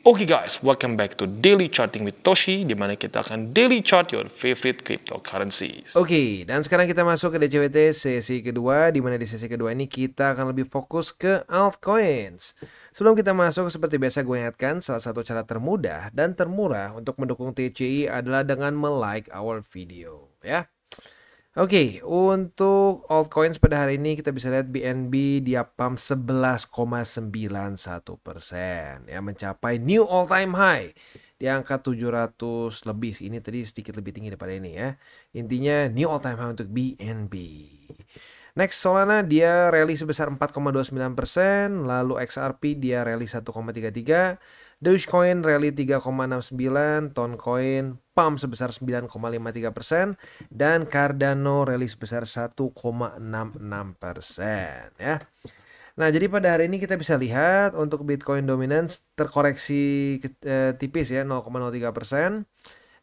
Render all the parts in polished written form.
Oke guys, welcome back to Daily Charting with Toshi, di mana kita akan daily chart your favorite cryptocurrencies. Oke, dan sekarang kita masuk ke DCWT sesi kedua, di mana di sesi kedua ini kita akan lebih fokus ke altcoins. Sebelum kita masuk, seperti biasa gue ingatkan, salah satu cara termudah dan termurah untuk mendukung TCI adalah dengan like our video, ya. Oke, untuk altcoins pada hari ini kita bisa lihat BNB dia pump 11,91%, ya, mencapai new all time high di angka 700 lebih. Ini tadi sedikit lebih tinggi daripada ini, ya. Intinya new all time high untuk BNB. Next, Solana dia rally sebesar 4,29%, lalu XRP dia rally 1,33%, Dogecoin rally 3,69%, Toncoin pump sebesar 9,53%, dan Cardano rally sebesar 1,66%, ya. Nah, jadi pada hari ini kita bisa lihat untuk Bitcoin dominance terkoreksi tipis, ya, 0,03%.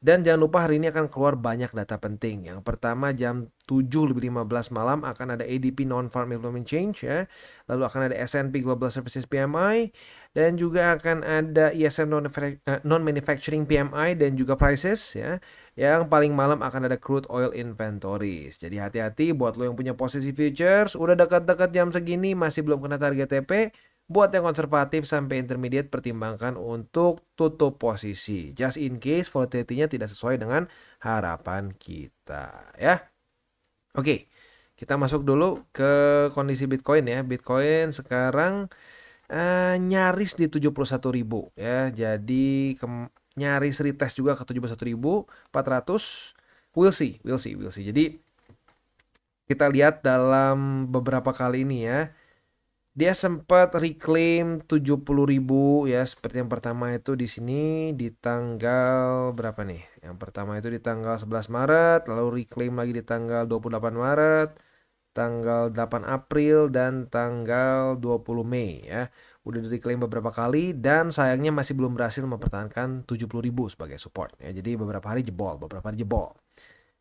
Dan jangan lupa hari ini akan keluar banyak data penting. Yang pertama jam 7:15 malam akan ada ADP Non-Farm Employment Change, ya. Lalu akan ada S&P Global Services PMI, dan juga akan ada ISM Non-Manufacturing PMI dan juga Prices, ya. Yang paling malam akan ada Crude Oil Inventories. Jadi hati-hati buat lo yang punya posisi futures, udah dekat-dekat jam segini masih belum kena target TP. Buat yang konservatif sampai intermediate, pertimbangkan untuk tutup posisi just in case volatility-nya tidak sesuai dengan harapan kita, ya. Oke, kita masuk dulu ke kondisi Bitcoin, ya. Bitcoin sekarang nyaris di 71.000, ya. Jadi nyaris retest juga ke 71.400. We'll see. Jadi kita lihat dalam beberapa kali ini, ya. Dia sempat reclaim 70.000, ya, seperti yang pertama itu di sini di tanggal berapa nih? Yang pertama itu di tanggal 11 Maret, lalu reclaim lagi di tanggal 28 Maret, tanggal 8 April, dan tanggal 20 Mei, ya. Udah di reclaim beberapa kali dan sayangnya masih belum berhasil mempertahankan 70.000 sebagai support, ya. Jadi beberapa hari jebol.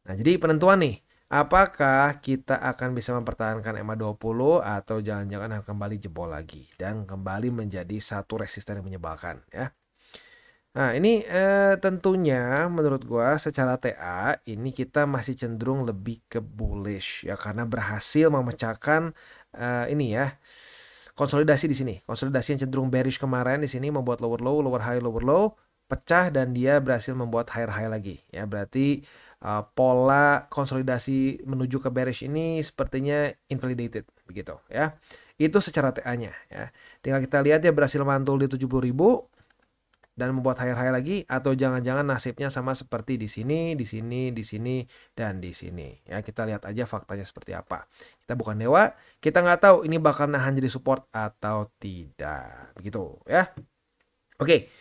Nah, jadi penentuan nih, apakah kita akan bisa mempertahankan EMA20 atau jangan-jangan akan kembali jebol lagi dan kembali menjadi satu resisten yang menyebalkan, ya. Nah, ini tentunya menurut gua secara TA ini kita masih cenderung lebih ke bullish, ya, karena berhasil memecahkan ini, ya, konsolidasi di sini. Konsolidasi yang cenderung bearish kemarin di sini membuat lower low, lower high, lower low, pecah dan dia berhasil membuat higher high lagi, ya. Berarti pola konsolidasi menuju ke bearish ini sepertinya invalidated begitu, ya. Itu secara TA-nya, ya. Tinggal kita lihat ya berhasil mantul di 70.000 dan membuat higher high lagi, atau jangan-jangan nasibnya sama seperti di sini, dan di sini, ya. Kita lihat aja faktanya seperti apa. Kita bukan dewa, kita nggak tahu ini bakal nahan jadi support atau tidak, begitu, ya. Oke.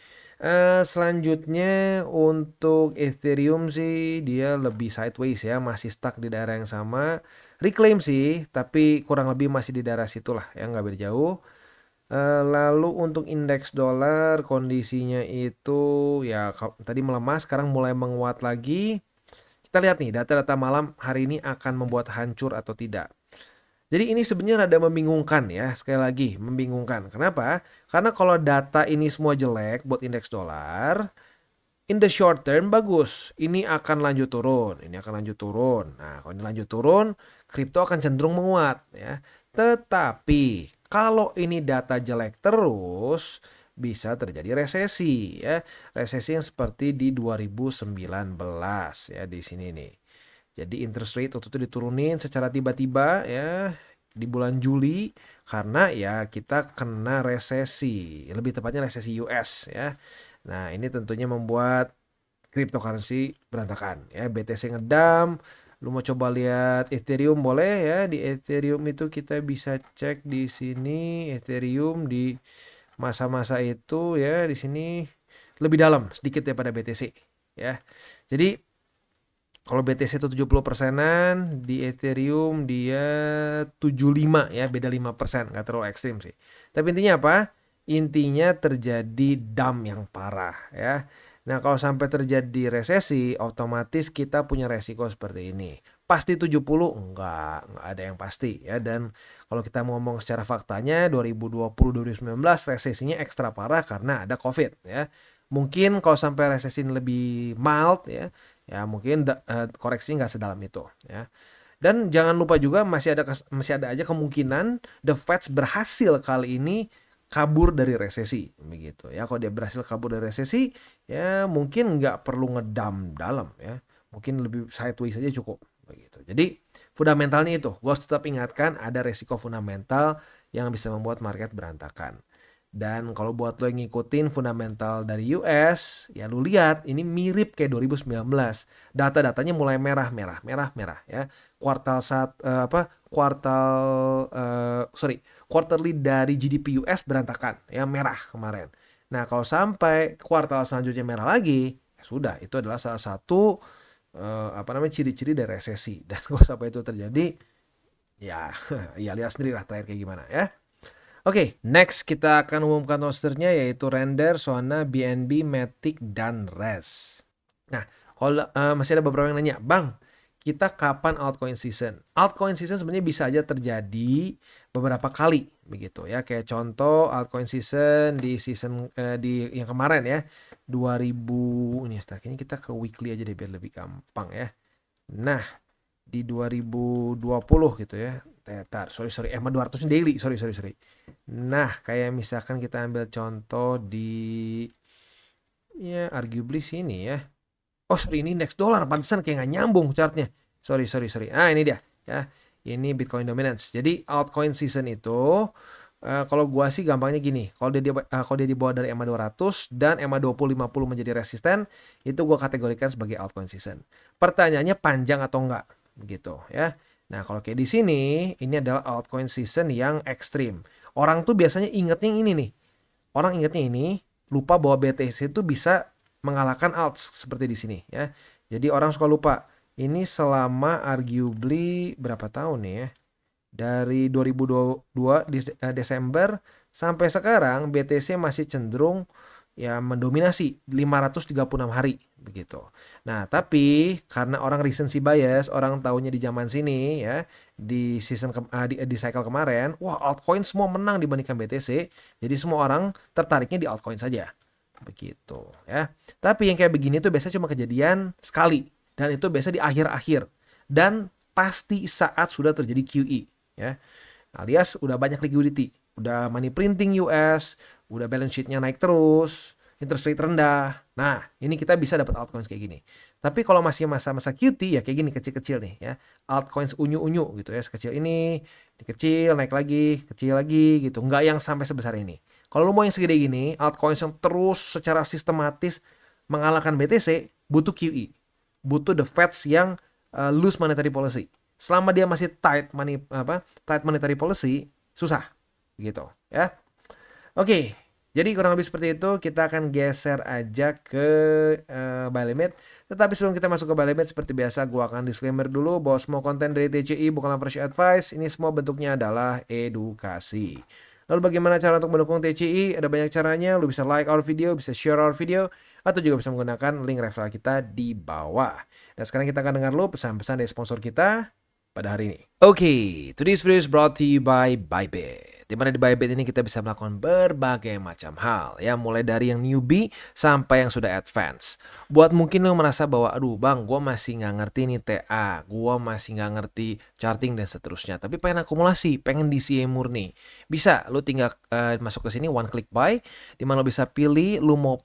Selanjutnya untuk Ethereum sih dia lebih sideways, ya, masih stuck di daerah yang sama. Reclaim sih, tapi kurang lebih masih di daerah situlah, ya, nggak beda jauh. Lalu untuk indeks dolar kondisinya itu ya tadi melemah, sekarang mulai menguat lagi. Kita lihat nih data-data malam hari ini akan membuat hancur atau tidak. Jadi ini sebenarnya rada membingungkan, ya, sekali lagi membingungkan. Kenapa? Karena kalau data ini semua jelek buat indeks dolar, in the short term bagus. Ini akan lanjut turun, Nah, kalau ini lanjut turun, kripto akan cenderung menguat, ya. Tetapi kalau ini data jelek terus, bisa terjadi resesi, ya. Resesi yang seperti di 2019, ya, di sini nih. Jadi interest rate waktu itu diturunin secara tiba-tiba, ya, di bulan Juli karena ya kita kena resesi, lebih tepatnya resesi US, ya. Nah, ini tentunya membuat cryptocurrency berantakan, ya. BTC ngedam. Lu mau coba lihat Ethereum boleh, ya. Di Ethereum itu kita bisa cek di sini Ethereum di masa-masa itu, ya, di sini lebih dalam sedikit daripada BTC, ya. Jadi kalau BTC itu 70%-an, di Ethereum dia 75, ya, beda 5%, nggak terlalu ekstrim sih. Tapi intinya apa? Intinya terjadi dump yang parah, ya. Nah, kalau sampai terjadi resesi, otomatis kita punya resiko seperti ini. pasti 70? Enggak ada yang pasti ya. Dan kalau kita ngomong secara faktanya 2020-2019 resesinya ekstra parah karena ada COVID ya. Mungkin kalau sampai resesi lebih mild ya mungkin koreksi nggak sedalam itu ya. Dan jangan lupa juga masih ada aja kemungkinan The Fed berhasil kali ini kabur dari resesi begitu ya. Kalau dia berhasil kabur dari resesi ya mungkin nggak perlu ngedam dalam ya, mungkin lebih sideways saja cukup begitu. Jadi fundamentalnya itu gue harus tetap ingatkan ada resiko fundamental yang bisa membuat market berantakan. Dan kalau buat lo yang ngikutin fundamental dari US, ya lo lihat ini mirip kayak 2019. Data-datanya mulai merah ya. Quarterly dari GDP US berantakan ya, merah kemarin. Nah, kalau sampai kuartal selanjutnya merah lagi, ya sudah, itu adalah salah satu ciri-ciri dari resesi. Dan kalau sampai itu terjadi, ya lihat sendiri lah terakhir kayak gimana ya. Oke, next kita akan umumkan rosternya yaitu Render, Solana, BNB, Matic, dan Res. Nah, kalau masih ada beberapa yang nanya, Bang, kita kapan altcoin season? Altcoin season sebenarnya bisa aja terjadi beberapa kali begitu ya. Kayak contoh altcoin season di season di yang kemarin ya, 2000 ini kayaknya kita ke weekly aja deh biar lebih gampang ya. Nah, di 2020 gitu ya. EMA 200 daily, sorry. Nah, kayak misalkan kita ambil contoh di ya arguably sini ya. Oh, sorry, ini next dollar, pantesan kayak nggak nyambung chartnya. Sorry. Ah, ini dia ya. Ini Bitcoin Dominance. Jadi altcoin season itu kalau gua sih gampangnya gini, kalau dia dibawa dari EMA 200 dan EMA 2050 menjadi resisten, itu gua kategorikan sebagai altcoin season. Pertanyaannya panjang atau enggak begitu ya. Nah, kalau kayak di sini, ini adalah altcoin season yang ekstrim. Orang tuh biasanya ingetnya ini nih. Orang ingetnya ini, lupa bahwa BTC itu bisa mengalahkan alts seperti di sini ya. Jadi orang suka lupa. Ini selama arguably berapa tahun nih ya? Dari 2022 Desember sampai sekarang BTC masih cenderung ya mendominasi 536 hari begitu. Nah, tapi karena orang recency bias, orang tahunya di zaman sini ya, di season di cycle kemarin, wah altcoin semua menang dibandingkan BTC. Jadi semua orang tertariknya di altcoin saja. Begitu ya. Tapi yang kayak begini tuh biasanya cuma kejadian sekali dan itu biasa di akhir-akhir dan pasti saat sudah terjadi QE ya. Alias udah banyak liquidity, udah money printing US, udah balance sheet-nya naik terus, interest rate rendah. Nah, ini kita bisa dapat altcoins kayak gini. Tapi kalau masih masa-masa QT ya kayak gini kecil-kecil nih ya. Altcoins unyu-unyu gitu ya, sekecil ini, kecil naik lagi, kecil lagi gitu. Nggak yang sampai sebesar ini. Kalau lu mau yang segede gini, altcoins yang terus secara sistematis mengalahkan BTC, butuh QE. Butuh the Feds yang loose monetary policy. Selama dia masih tight monetary policy, susah gitu ya. Oke, jadi kurang lebih seperti itu. Kita akan geser aja ke buy limit. Tetapi sebelum kita masuk ke buy limit, seperti biasa gue akan disclaimer dulu bahwa semua konten dari TCI bukanlah financial advice. Ini semua bentuknya adalah edukasi. Lalu bagaimana cara untuk mendukung TCI? Ada banyak caranya. Lu bisa like our video, bisa share our video, atau juga bisa menggunakan link referral kita di bawah. Dan sekarang kita akan dengar lu pesan-pesan dari sponsor kita pada hari ini. Oke, today's video is brought to you by Bybit. Dimana di Bybit ini kita bisa melakukan berbagai macam hal ya, mulai dari yang newbie sampai yang sudah advance. Buat mungkin lo merasa bahwa aduh bang, gue masih nggak ngerti nih TA, gue masih nggak ngerti charting dan seterusnya, tapi pengen akumulasi, pengen DCA murni, bisa lo tinggal masuk ke sini one click buy, dimana lo bisa pilih lo mau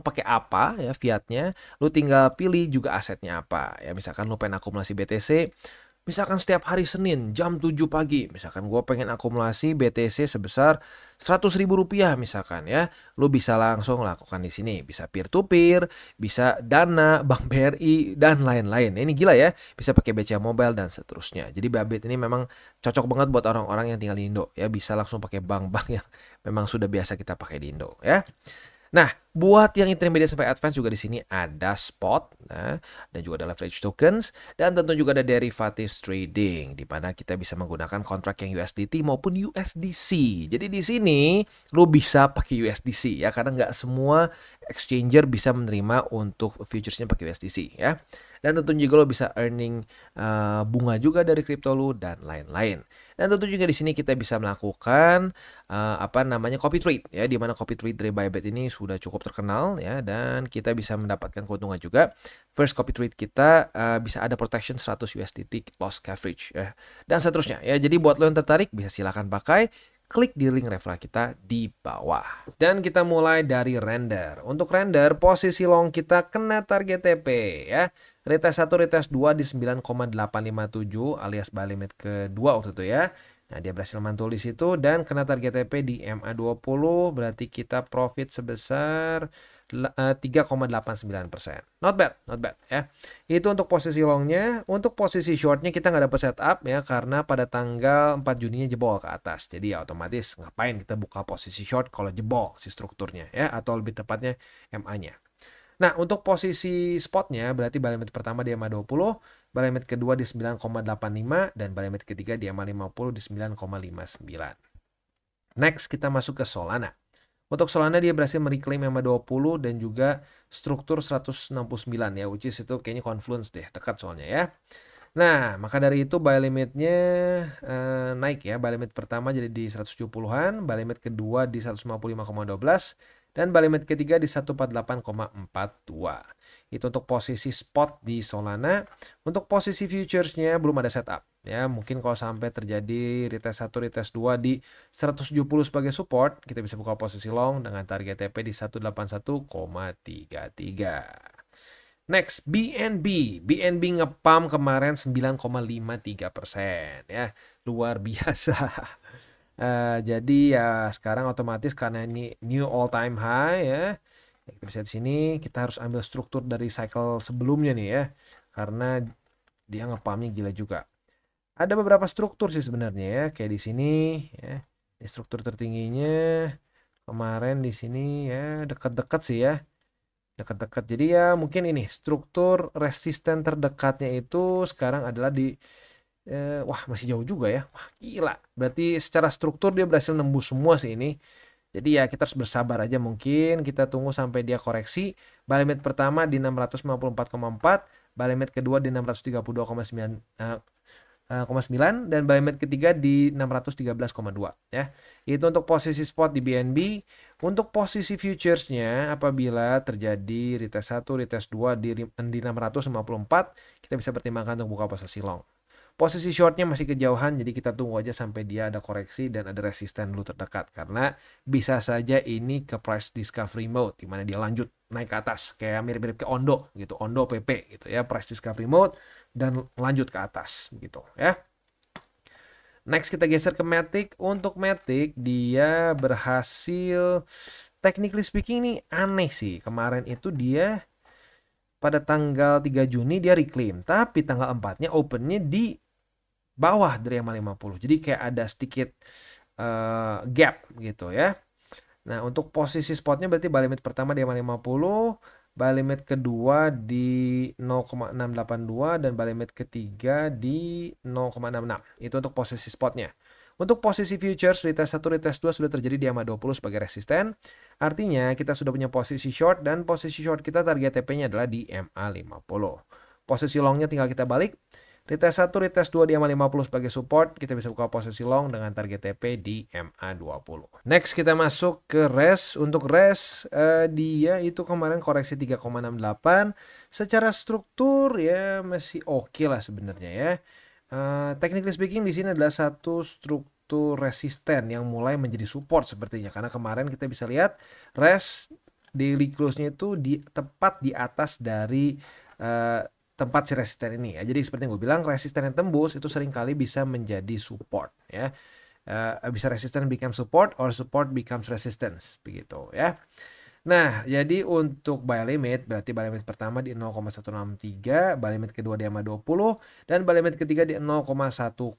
pakai apa ya fiatnya, lo tinggal pilih juga asetnya apa ya. Misalkan lo pengen akumulasi BTC, misalkan setiap hari Senin jam 7 pagi, misalkan gue pengen akumulasi BTC sebesar Rp100.000 misalkan ya, lu bisa langsung lakukan di sini. Bisa peer to peer, bisa Dana, Bank BRI dan lain-lain. Ini gila ya, bisa pakai BCA Mobile dan seterusnya. Jadi Bybit ini memang cocok banget buat orang-orang yang tinggal di Indo ya, bisa langsung pakai bank-bank yang memang sudah biasa kita pakai di Indo ya. Nah, Buat yang intermediate sampai advance juga di sini ada spot, nah, dan juga ada leverage tokens, dan tentu juga ada derivatives trading, di mana kita bisa menggunakan kontrak yang USDT maupun USDC. Jadi di sini lo bisa pakai USDC ya, karena nggak semua exchanger bisa menerima untuk futuresnya pakai USDC ya. Dan tentunya juga lo bisa earning bunga juga dari kripto lo dan lain-lain. Dan tentu juga di sini kita bisa melakukan copy trade ya, di mana copy trade dari Bybit ini sudah cukup terkenal ya, dan kita bisa mendapatkan keuntungan juga. First copy trade kita bisa ada protection 100 USDT loss coverage ya, dan seterusnya ya. Jadi buat lo yang tertarik bisa silakan pakai. Klik di link referral kita di bawah. Dan kita mulai dari render. Untuk render, posisi long kita kena target TP ya. Retest 1, retest 2 di 9,857 alias buy limit kedua waktu itu ya. Nah, dia berhasil mantul di situ dan kena target TP di MA20, berarti kita profit sebesar 3,89%. Not bad, not bad ya. Itu untuk posisi longnya. Untuk posisi shortnya kita nggak dapat setup ya, karena pada tanggal 4 Juninya jebol ke atas. Jadi ya otomatis ngapain kita buka posisi short kalau jebol si strukturnya ya, atau lebih tepatnya MA-nya. Nah, untuk posisi spotnya berarti buy limit pertama di MA20, buy limit kedua di 9,85, dan buy limit ketiga di MA50 di 9,59. Next, kita masuk ke Solana. Untuk Solana dia berhasil mereclaim MA20 dan juga struktur 169 ya, which is itu kayaknya Confluence deh, dekat soalnya ya. Nah, maka dari itu buy limitnya naik ya. Buy limit pertama jadi di 170-an, buy limit kedua di 155,12, dan buy limit ketiga di 148,42. Itu untuk posisi spot di Solana. Untuk posisi futuresnya belum ada setup ya. Mungkin kalau sampai terjadi retest 1, retest 2 di 170 sebagai support, kita bisa buka posisi long dengan target TP di 181,33. Next, BNB. BNB ngepam kemarin 9,53% ya. Luar biasa. Jadi ya sekarang otomatis karena ini new all time high ya. Kita bisa di sini kita harus ambil struktur dari cycle sebelumnya nih ya. Karena dia ngepamnya gila juga. Ada beberapa struktur sih sebenarnya ya, kayak di sini ya. Di struktur tertingginya kemarin di sini ya dekat-dekat sih ya. Dekat-dekat. Jadi ya mungkin ini struktur resisten terdekatnya itu sekarang adalah di wah masih jauh juga ya. Wah gila. Berarti secara struktur dia berhasil nembus semua sih ini. Jadi ya kita harus bersabar aja, mungkin kita tunggu sampai dia koreksi. Buy limit pertama di 654,4, buy limit kedua di 632,9 dan buy limit ketiga di 613,2 ya. Itu untuk posisi spot di BNB. Untuk posisi futuresnya apabila terjadi retest 1, retest 2 di 654, kita bisa pertimbangkan untuk buka posisi long. Posisi shortnya masih kejauhan, jadi kita tunggu aja sampai dia ada koreksi dan ada resisten dulu terdekat, karena bisa saja ini ke price discovery mode di mana dia lanjut naik ke atas kayak mirip-mirip ke Ondo gitu, Ondo PP gitu ya, price discovery mode dan lanjut ke atas gitu ya. Next kita geser ke Matic. Untuk Matic dia berhasil, technically speaking ini aneh sih. Kemarin itu dia pada tanggal 3 Juni dia reclaim, tapi tanggal 4-nya opennya di bawah dari MA50. Jadi kayak ada sedikit gap gitu ya. Nah, untuk posisi spotnya berarti buy limit pertama di MA50, buy limit kedua di 0,682 dan buy limit ketiga di 0,66. Itu untuk posisi spotnya. Untuk posisi futures, retest 1, retest 2 sudah terjadi di MA20 sebagai resisten. Artinya kita sudah punya posisi short dan posisi short kita target TP-nya adalah di MA50. Posisi longnya tinggal kita balik. Retest 1, retest 2 di MA50 sebagai support. Kita bisa buka posisi long dengan target TP di MA20. Next kita masuk ke RES. Untuk RES dia itu kemarin koreksi 3,68. Secara struktur ya masih oke lah sebenarnya ya. Technically speaking di sini adalah satu struktur resisten yang mulai menjadi support sepertinya, karena kemarin kita bisa lihat RES daily close-nya itu tepat di atas dari tempat si resisten ini ya. Jadi seperti yang gue bilang, resisten yang tembus itu seringkali bisa menjadi support ya. Bisa resisten become support or support becomes resistance begitu ya. Nah, jadi untuk buy limit berarti buy limit pertama di 0,163, buy limit kedua di MA20 dan buy limit ketiga di 0,10.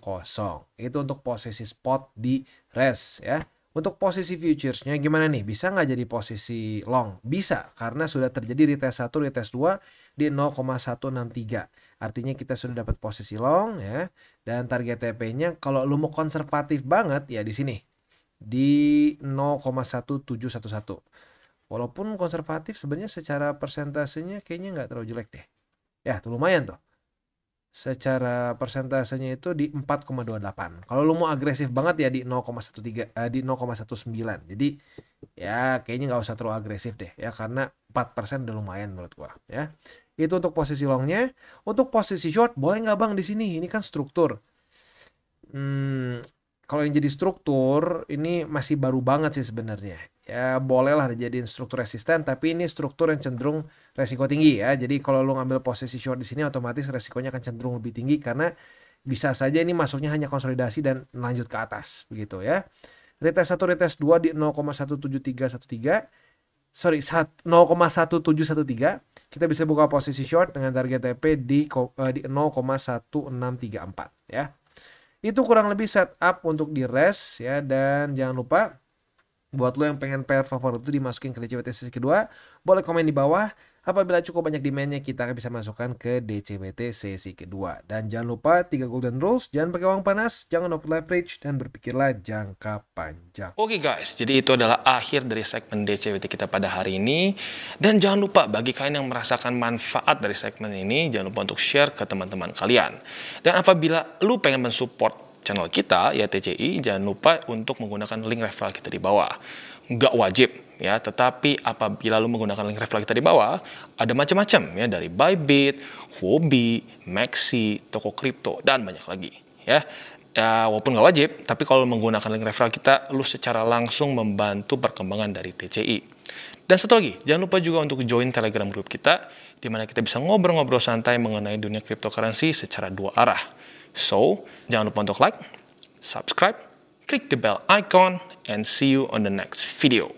Itu untuk posisi spot di RES ya. Untuk posisi futuresnya gimana nih? Bisa nggak jadi posisi long? Bisa, karena sudah terjadi retest 1, retest 2 di 0,163. Artinya kita sudah dapat posisi long ya. Dan target TP-nya kalau lu mau konservatif banget ya di sini. Di 0,1711. Walaupun konservatif sebenarnya secara persentasenya kayaknya nggak terlalu jelek deh. Ya, tuh lumayan tuh. Secara persentasenya itu di 4,28. Kalau lu mau agresif banget ya di 0,13 di 0,19. Jadi ya kayaknya nggak usah terlalu agresif deh ya karena 4% udah lumayan menurut gua ya. Itu untuk posisi longnya. Untuk posisi short boleh nggak Bang di sini? Ini kan struktur. Kalau yang jadi struktur ini masih baru banget sih sebenarnya. Ya bolehlah dijadiin struktur resisten, tapi ini struktur yang cenderung resiko tinggi ya. Jadi kalau lu ngambil posisi short di sini otomatis resikonya akan cenderung lebih tinggi karena bisa saja ini masuknya hanya konsolidasi dan lanjut ke atas begitu ya. Retest 1, retest 2 di 0,17313. Sorry, 0,1713. Kita bisa buka posisi short dengan target TP di 0,1634 ya. Itu kurang lebih setup untuk di rest ya, dan jangan lupa buat lo yang pengen pair favorit itu dimasukin ke DCBT sesi kedua, boleh komen di bawah. Apabila cukup banyak demandnya, kita akan bisa masukkan ke DCBT sesi kedua. Dan jangan lupa 3 golden rules, jangan pakai uang panas, jangan over leverage, dan berpikirlah jangka panjang. Oke guys, jadi itu adalah akhir dari segmen DCBT kita pada hari ini. Dan jangan lupa bagi kalian yang merasakan manfaat dari segmen ini, jangan lupa untuk share ke teman-teman kalian. Dan apabila lu pengen mensupport channel kita, ya TCI, jangan lupa untuk menggunakan link referral kita di bawah. Nggak wajib ya, tetapi apabila lu menggunakan link referral kita di bawah, ada macam-macam ya, dari Bybit, Huobi, Maxi, toko kripto, dan banyak lagi ya. Ya, walaupun nggak wajib, tapi kalau menggunakan link referral kita, lu secara langsung membantu perkembangan dari TCI. Dan satu lagi, jangan lupa juga untuk join Telegram group kita, di mana kita bisa ngobrol-ngobrol santai mengenai dunia cryptocurrency secara 2 arah. So, jangan lupa untuk like, subscribe, click the bell icon, and see you on the next video.